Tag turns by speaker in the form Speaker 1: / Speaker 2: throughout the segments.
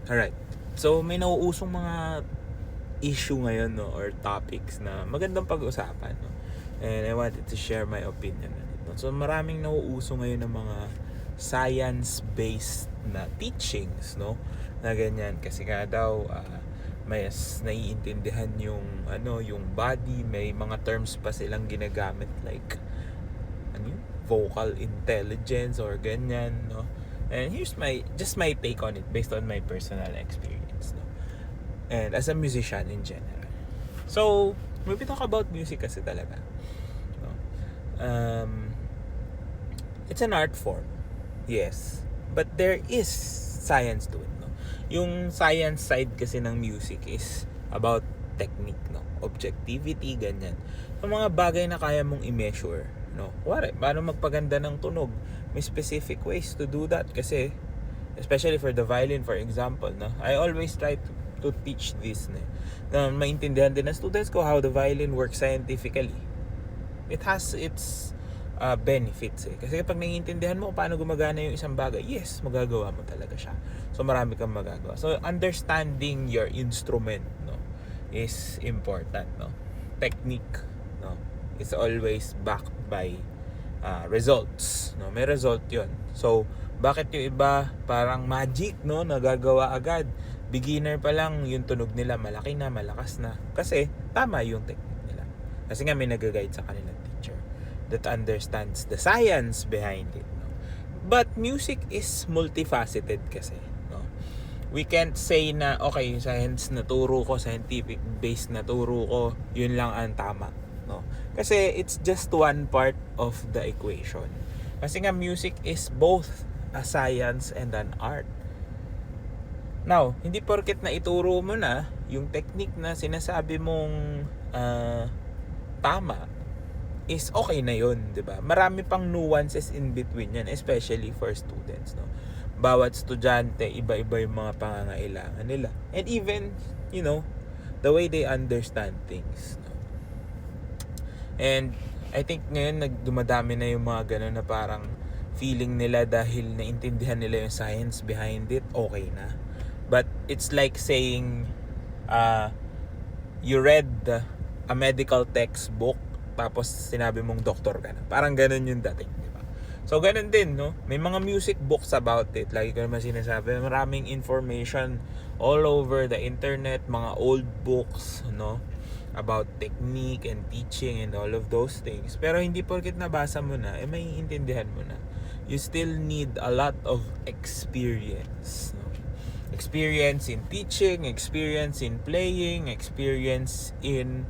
Speaker 1: Alright. So, may nauusong mga issue ngayon, no, or topics na magandang pag-usapan, no? And I wanted to share my opinion on it, no? So, maraming nauuso ngayon ng mga science-based na teachings, no? Na ganyan. Kasi nga daw, mas naiintindihan yung, yung body. May mga terms pa silang ginagamit like, vocal intelligence or ganyan, no? And here's just my take on it based on my personal experience, no? And as a musician in general. So, when we talk about music kasi talaga, no? It's an art form. Yes. But there is science to it, no? Yung science side kasi ng music is about technique, no? Objectivity, ganyan. Yung mga bagay na kaya mong i-measure, no? Paano magpaganda ng tunog? May specific ways to do that kasi especially for the violin, for example, no? I always try to teach this na maintindihan din ng students ko how the violin works scientifically. It has its benefits kasi kapag naiintindihan mo paano gumagana yung isang bagay, yes, magagawa mo talaga siya. So marami kang magagawa. So understanding your instrument, no, is important, no? Technique, no, is always backed by results, no? May result yun. So bakit yung iba parang magic, no, nagagawa agad, beginner pa lang yung tunog nila malaki na, malakas na, kasi tama yung technique nila, kasi nga may nag-guide sa kanilang teacher that understands the science behind it, no? But music is multifaceted kasi, no? We can't say na okay, yung science na turo ko, scientific based na turo ko, yun lang ang tama, no? Kasi it's just one part of the equation. Kasi nga music is both a science and an art. Now, hindi porket na ituro mo na yung technique na sinasabi mong tama is okay na yun, 'di ba? Marami pang nuances in between yan, especially for students, no? Bawat estudyante, iba-iba yung mga pangangailangan nila. And even, the way they understand things, no? And I think ngayon dumadami na yung mga ganun na parang feeling nila dahil naintindihan nila yung science behind it, okay na. But it's like saying you read a medical textbook tapos sinabi mong doktor ka na. Parang ganun yung dating, di ba? So ganun din, no? May mga music books about it. Lagi ko naman sinasabi, maraming information all over the internet, mga old books, no, about technique and teaching and all of those things. Pero hindi porket nabasa mo na, may intindihan mo na. You still need a lot of experience, no? Experience in teaching, experience in playing, experience in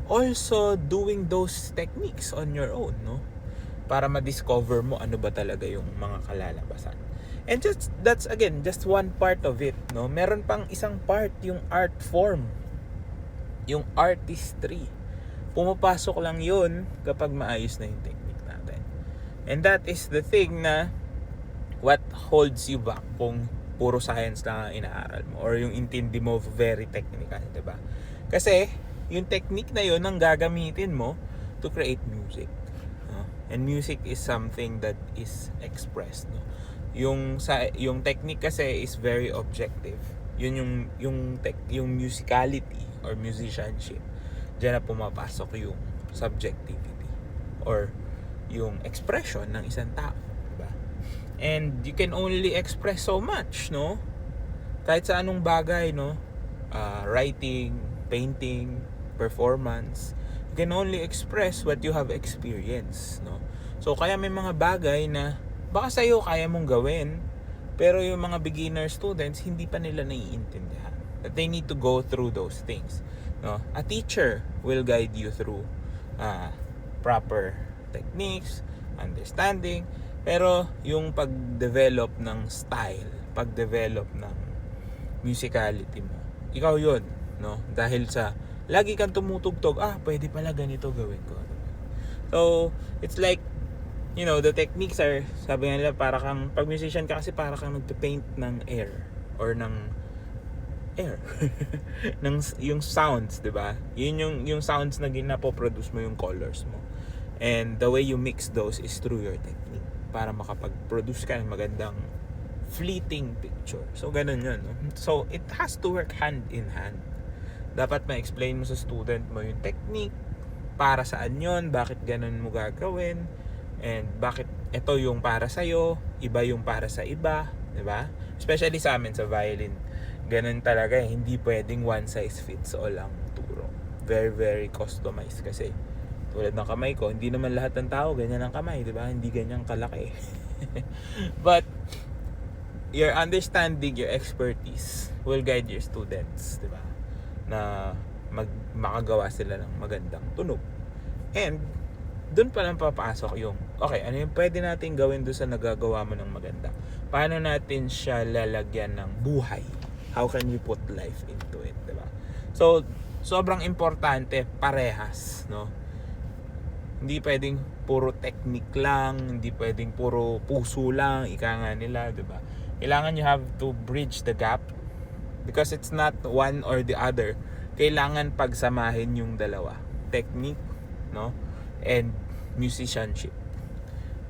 Speaker 1: also doing those techniques on your own, no? Para ma-discover mo ano ba talaga yung mga kalalabasan. And that's again just one part of it, no? Meron pang isang part, yung art form, yung artistry. Pumapasok lang yun kapag maayos na yung technique natin. And that is the thing na what holds you back kung puro science lang ang inaaral mo or yung intindi mo very technical, diba? Kasi yung technique na yun ang gagamitin mo to create music, no? And music is something that is expressed, no? Yung technique kasi is very objective. Yun yung musicality or musicianship. Diyan na pumapasok yung subjectivity or yung expression ng isang tao, diba? And you can only express so much, no? Kahit sa anong bagay, no? Writing, painting, performance, you can only express what you have experienced, no? So kaya may mga bagay na baka sa'yo kaya mong gawin, pero yung mga beginner students hindi pa nila naiintindihan that they need to go through those things, no? A teacher will guide you through proper techniques, understanding, pero yung pag-develop ng style, pag-develop ng musicality mo, ikaw yun, no? Dahil sa lagi kang tumutugtog, pwede pala ganito gawin ko. So, it's like, the techniques are, sabi nga nila, para kang, pag musician ka kasi para kang nagpe-paint ng air or ng air ng yung sounds, 'di ba? Yun yung sounds na ginapo-produce mo, yung colors mo. And the way you mix those is through your technique para makapag-produce ka ng magandang fleeting picture. So, ganun yun. No? So, it has to work hand in hand. Dapat ma-explain mo sa student mo yung technique, para saan yun, bakit ganun mo gagawin, and bakit ito yung para sa'yo, iba yung para sa iba, diba? Especially sa amin sa violin. Ganun talaga eh. Hindi pwedeng one size fits all ang turo. Very, very customized kasi. Tulad ng kamay ko, hindi naman lahat ng tao ganyan ang kamay, diba? Hindi ganyan kalaki. But, your understanding, your expertise will guide your students, diba? Na makagawa sila ng magandang tunog. And, doon pa lang papasok yung, okay, ano yung pwede natin gawin doon sa nagagawa mo ng maganda? Paano natin siya lalagyan ng buhay? How can we put life into it, diba? So, sobrang importante, parehas, no? Hindi pwedeng puro technique lang, hindi pwedeng puro puso lang, ika nga nila, diba? Kailangan you have to bridge the gap because it's not one or the other. Kailangan pagsamahin yung dalawa. Technique, no? And musicianship.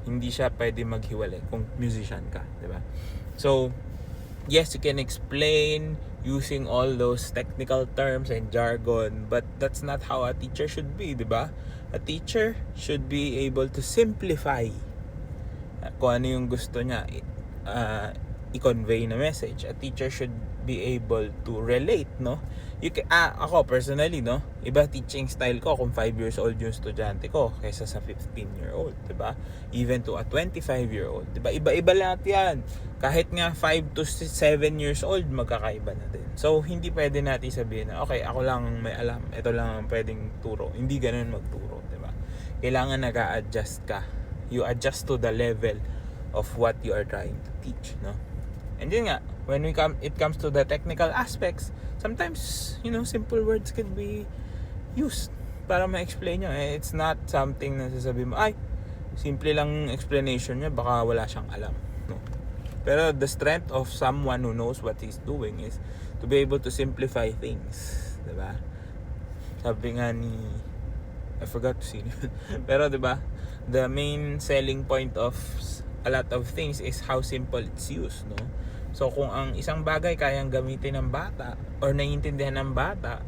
Speaker 1: Hindi siya pwede maghiwalay kung musician ka, di ba? So, yes, you can explain using all those technical terms and jargon, but that's not how a teacher should be, di ba? A teacher should be able to simplify kung ano yung gusto niya i-convey na message. A teacher should be able to relate, no? Ako personally, no, iba teaching style ko kung 5 years old yung estudyante ko kaysa sa 15-year-old, 'di ba? Even to a 25-year-old, 'di ba? Iba-iba lahat 'yan. Kahit nga 5 to 7 years old, magkakaiba na din. So, hindi pwede natin sabihin na, okay, ako lang may alam, ito lang ang pwedeng turo. Hindi ganoon magturo, 'di ba? Kailangan nag-a-adjust ka. You adjust to the level of what you are trying to teach, no? And yun nga, when it comes to the technical aspects, sometimes, simple words can be used para ma-explain nyo. It's not something na sasabihin mo, ay, simple lang explanation niya, baka wala siyang alam. No. Pero the strength of someone who knows what he's doing is to be able to simplify things. Diba? Sabi nga ni, I forgot to see pero diba, the main selling point of a lot of things is how simple it's used, no? So kung ang isang bagay kayang gamitin ng bata or naiintindihan ng bata,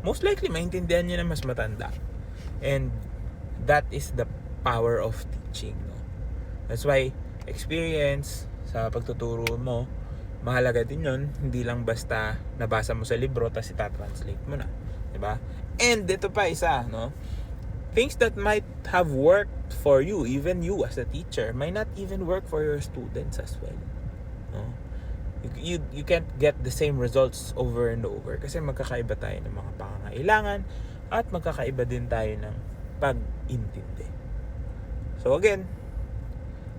Speaker 1: most likely maintindihan niya na mas matanda. And that is the power of teaching, no? That's why experience sa pagtuturo mo, mahalaga din yun. Hindi lang basta nabasa mo sa libro tapos ita-translate mo na, diba? And ito pa isa, no? Things that might have worked for you, even you as a teacher, might not even work for your students as well. No? You can't get the same results over and over kasi magkakaiba tayo ng mga pangangailangan at magkakaiba din tayo ng pag-intindi. So again,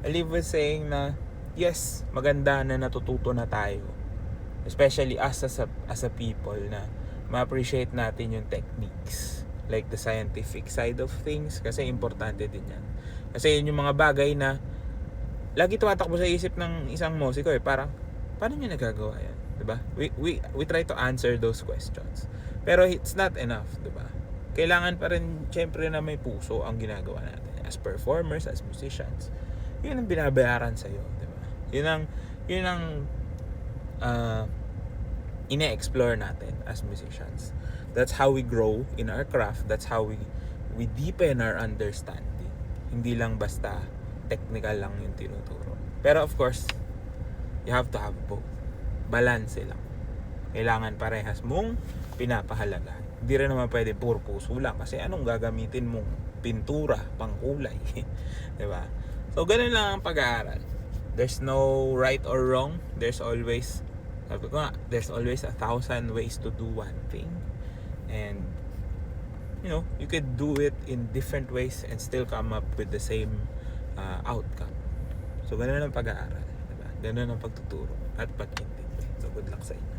Speaker 1: I live with saying na yes, maganda na natututo na tayo, especially us as a people, na ma-appreciate natin yung techniques, like the scientific side of things, kasi importante din yan. Kasi yun yung mga bagay na lagi tumatakbo sa isip ng isang musiko parang paano niya nagagawa yan, 'di ba? We try to answer those questions. Pero it's not enough, 'di ba? Kailangan pa rin syempre na may puso ang ginagawa natin as performers, as musicians. 'Yun ang binabayaran sa iyo, 'di ba? 'Yun ang ine-explore natin as musicians. That's how we grow in our craft. That's how we deepen our understanding. Hindi lang basta technical lang yung tinuturo. Pero of course, you have to have both. Balance lang. Kailangan parehas mong pinapahalaga. Hindi rin naman pwede puro puso lang kasi anong gagamitin mong pintura, pangkulay. Diba? So, ganun lang ang pag-aaral. There's no right or wrong. There's always, sabi ko nga, there's always 1,000 ways to do one thing. And, you could do it in different ways and still come up with the same outcome. So, ganun ang pag-aaral. Ganun ang pagtuturo at pag-intindi. So, good luck sa inyo.